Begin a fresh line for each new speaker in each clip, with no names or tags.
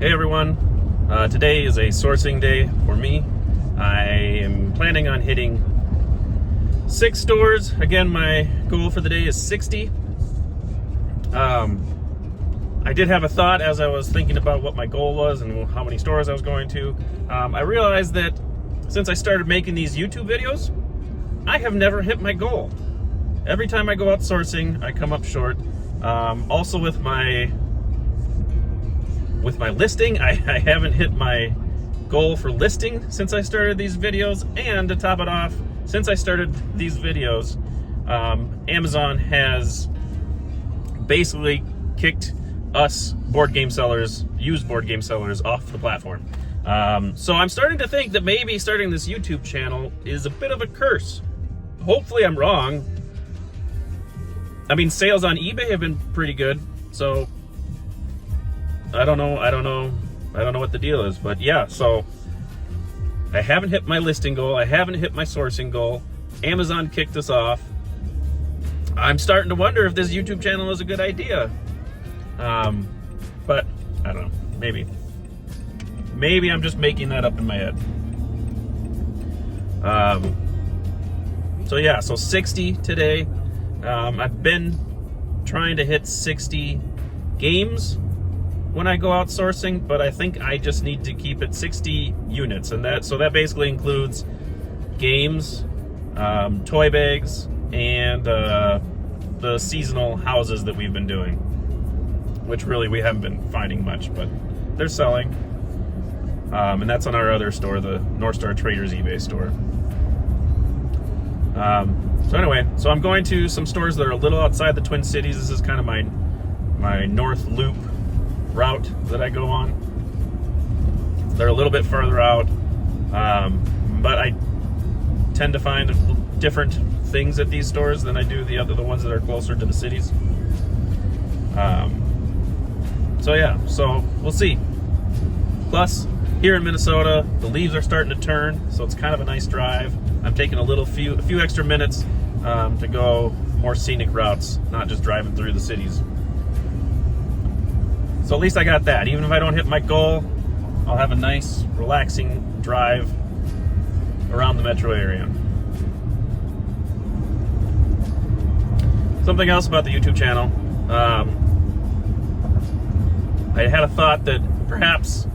Hey everyone, today is a sourcing day for me. I am planning on hitting 6 stores. Again, my goal for the day is 60. I did have a thought as I was thinking about what my goal was and how many stores I was going to. I realized that since I started making these YouTube videos, I have never hit my goal. Every time I go out sourcing, I come up short. Also with my listing, I haven't hit my goal for listing since I started these videos. And to top it off, since I started these videos, Amazon has basically kicked us board game sellers, used board game sellers, off the platform. So I'm starting to think that maybe starting this YouTube channel is a bit of a curse. Hopefully I'm wrong. I mean, sales on eBay have been pretty good, so I don't know what the deal is, but yeah, so I haven't hit my listing goal. I haven't hit my sourcing goal. Amazon kicked us off. I'm starting to wonder if this YouTube channel is a good idea. But I don't know, maybe I'm just making that up in my head. So yeah, so 60 today. I've been trying to hit 60 games when I go out sourcing, but I think I just need to keep it 60 units, and that basically includes games, toy bags, and the seasonal houses that we've been doing, which really we haven't been finding much, but they're selling. And that's on our other store, the North Star Traders eBay store. So anyway, so I'm going to some stores that are a little outside the Twin Cities. This is kind of my North Loop route that I go on. They're a little bit further out, but I tend to find different things at these stores than I do the ones that are closer to the cities. So yeah, so we'll see. Plus, here in Minnesota, the leaves are starting to turn, so it's kind of a nice drive. I'm taking a few extra minutes to go more scenic routes, not just driving through the cities. So at least I got that. Even if I don't hit my goal, I'll have a nice, relaxing drive around the metro area. Something else about the YouTube channel. I had a thought that perhaps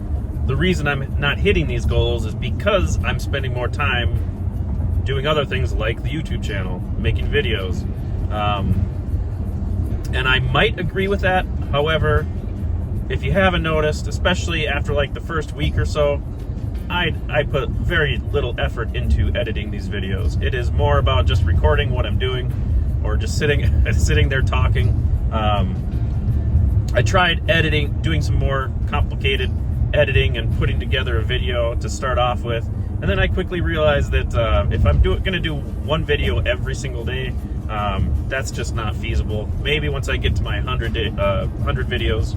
the reason I'm not hitting these goals is because I'm spending more time doing other things like the YouTube channel, making videos. And I might agree with that. However, if you haven't noticed, especially after like the first week or so, I put very little effort into editing these videos. It is more about just recording what I'm doing, or just sitting there talking. I tried doing some more complicated editing and putting together a video to start off with, and then I quickly realized that if I'm gonna do one video every single day, that's just not feasible. Maybe once I get to my 100 videos,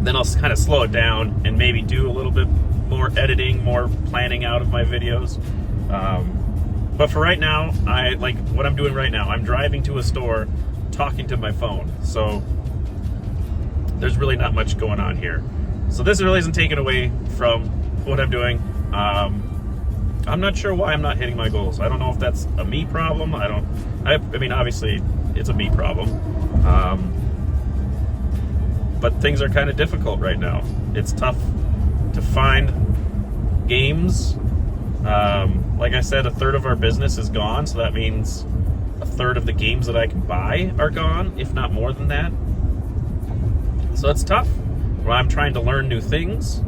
then I'll kind of slow it down and maybe do a little bit more editing, more planning out of my videos. But for right now, I like what I'm doing right now. I'm driving to a store, talking to my phone. So there's really not much going on here. So this really isn't taken away from what I'm doing. I'm not sure why I'm not hitting my goals. I don't know if that's a me problem. I mean, obviously it's a me problem. But things are kind of difficult right now. It's tough to find games. Like I said, a third of our business is gone, so that means a third of the games that I can buy are gone, if not more than that. So it's tough. Well, I'm trying to learn new things.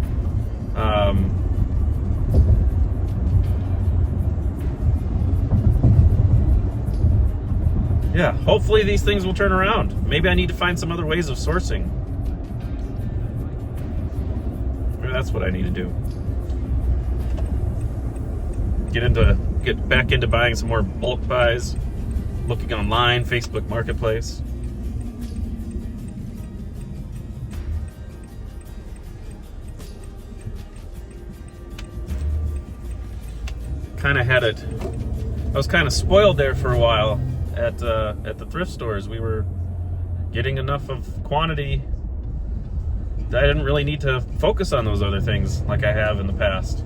Yeah, hopefully these things will turn around. Maybe I need to find some other ways of sourcing. Maybe that's what I need to do. Get back into buying some more bulk buys, looking online, Facebook Marketplace. Kind of had it. I was kind of spoiled there for a while at the thrift stores. We were getting enough of quantity I didn't really need to focus on those other things like I have in the past.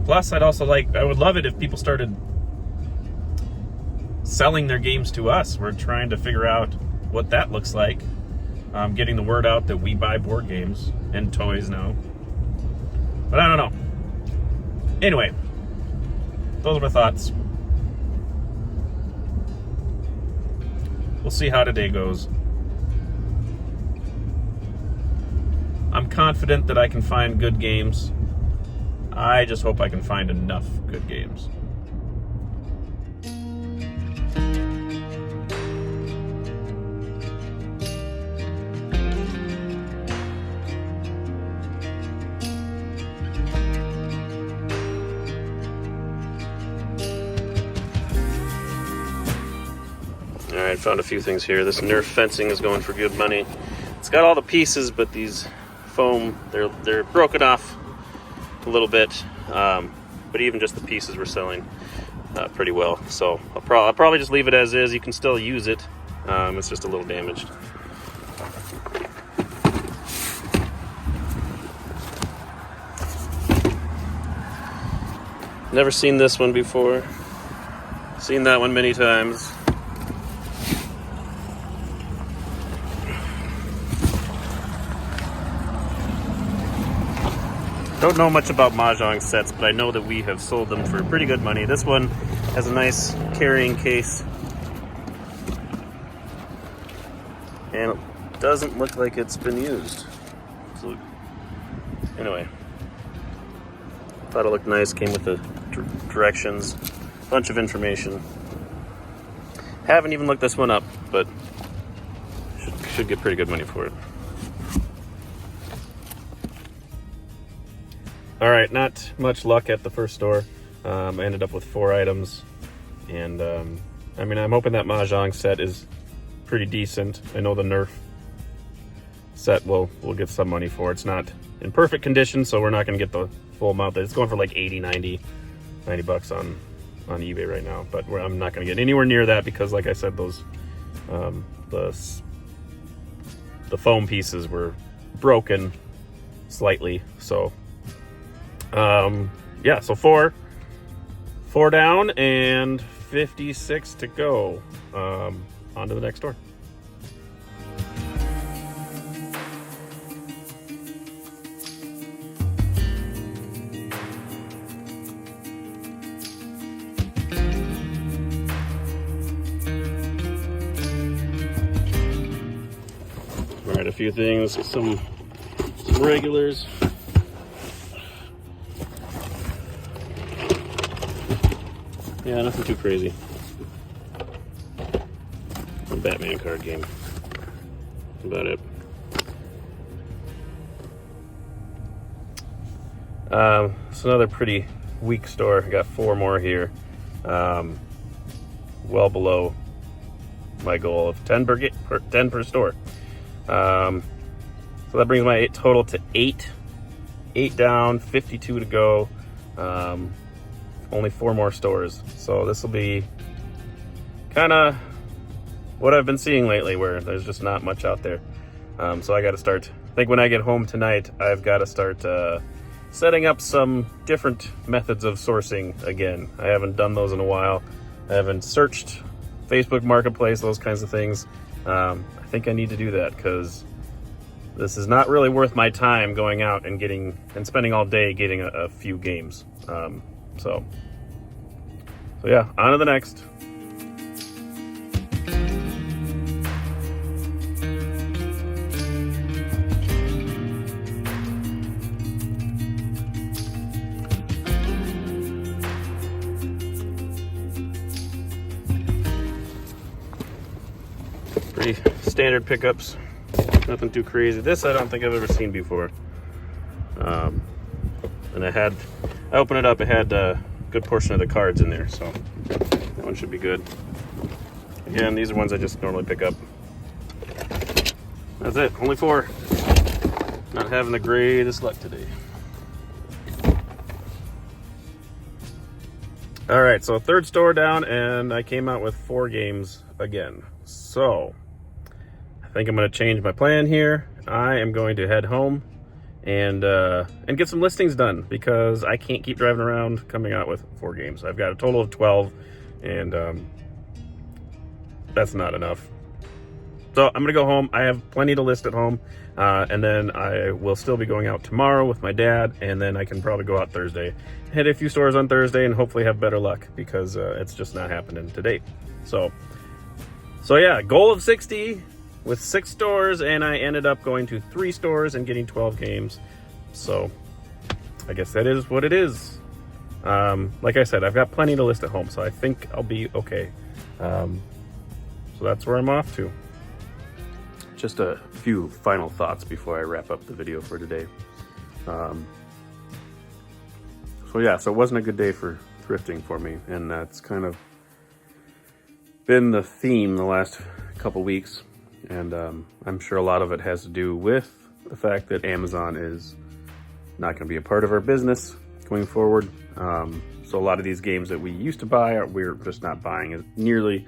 Plus, I would love it if people started selling their games to us. We're trying to figure out what that looks like. Getting the word out that we buy board games and toys now. But I don't know. Anyway, those are my thoughts. We'll see how today goes. I'm confident that I can find good games. I just hope I can find enough good games. Alright, found a few things here. This Nerf fencing is going for good money. It's got all the pieces, but these foam, they're broken off a little bit. But even just the pieces were selling pretty well. So I'll probably just leave it as is. You can still use it. It's just a little damaged. Never seen this one before. Seen that one many times. Don't know much about Mahjong sets, but I know that we have sold them for pretty good money. This one has a nice carrying case. And it doesn't look like it's been used. So, anyway. Thought it looked nice, came with the directions, bunch of information. Haven't even looked this one up, but should get pretty good money for it. All right, not much luck at the first store. I ended up with 4 items, and I mean, I'm hoping that Mahjong set is pretty decent. I know the Nerf set we'll get some money for. It's not in perfect condition, so we're not going to get the full amount. It's going for like 80, 90 bucks on eBay right now, but I'm not going to get anywhere near that because, like I said, those the foam pieces were broken slightly, so. Yeah, so four down and 56 to go. On to the next door. All right, a few things, some regulars. Yeah, nothing too crazy. A Batman card game. That's about it. It's another pretty weak store. I got 4 more here. Well below my goal of 10 per store. So that brings my total to 8. 8 down, 52 to go. Only 4 more stores. So this will be kind of what I've been seeing lately, where there's just not much out there. So I got to start, I think when I get home tonight, I've got to start setting up some different methods of sourcing again. I haven't done those in a while. I haven't searched Facebook Marketplace, those kinds of things. I think I need to do that because this is not really worth my time going out and spending all day getting a few games. So yeah, on to the next. Pretty standard pickups, nothing too crazy. This I don't think I've ever seen before. And I opened it up, it had a good portion of the cards in there, so that one should be good. Again, these are ones I just normally pick up. That's it, only 4. Not having the greatest luck today. All right, so 3rd store down, and I came out with 4 games again. So I think I'm going to change my plan here. I am going to head home and get some listings done, because I can't keep driving around coming out with 4 games. I've got a total of 12, and that's not enough. So I'm gonna go home. I have plenty to list at home, and then I will still be going out tomorrow with my dad, and then I can probably go out Thursday, hit a few stores on Thursday, and hopefully have better luck, because it's just not happening to date. So yeah, goal of 60 with 6 stores, and I ended up going to 3 stores and getting 12 games. So I guess that is what it is. Like I said, I've got plenty to list at home, so I think I'll be okay. So that's where I'm off to. Just a few final thoughts before I wrap up the video for today. So it wasn't a good day for thrifting for me, and that's kind of been the theme the last couple weeks. And I'm sure a lot of it has to do with the fact that Amazon is not going to be a part of our business going forward. So a lot of these games that we used to buy, we're just not buying in nearly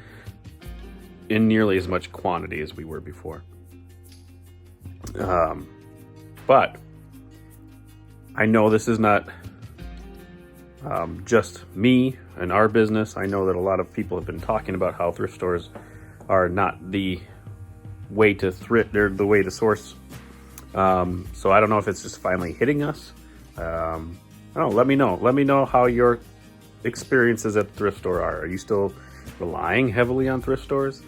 as much quantity as we were before. But I know this is not just me and our business. I know that a lot of people have been talking about how thrift stores are not the way to thrift, they're the way to source. So I don't know if it's just finally hitting us. Let me know. Let me know how your experiences at the thrift store are. Are you still relying heavily on thrift stores?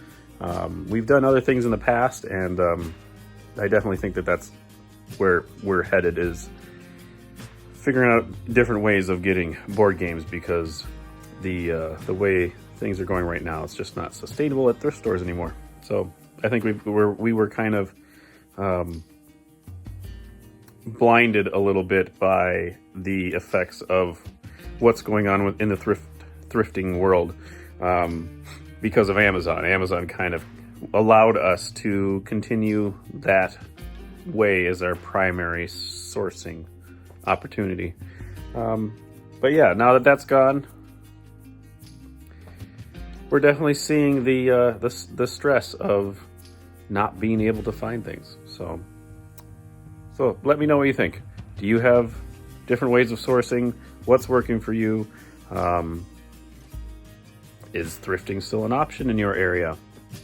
We've done other things in the past, and I definitely think that that's where we're headed, is figuring out different ways of getting board games, because the way things are going right now, it's just not sustainable at thrift stores anymore. So I think we were kind of blinded a little bit by the effects of what's going on in the thrifting world because of Amazon. Amazon kind of allowed us to continue that way as our primary sourcing opportunity. But yeah, now that that's gone, we're definitely seeing the stress of not being able to find things. So let me know what you think. Do you have different ways of sourcing? What's working for you? Is thrifting still an option in your area?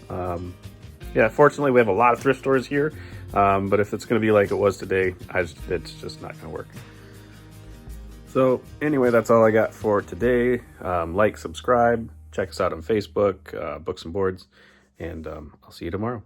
Yeah, fortunately we have a lot of thrift stores here, but if it's going to be like it was today, it's just not going to work. So anyway, that's all I got for today. Like, subscribe, check us out on Facebook, Books and Boards, and I'll see you tomorrow.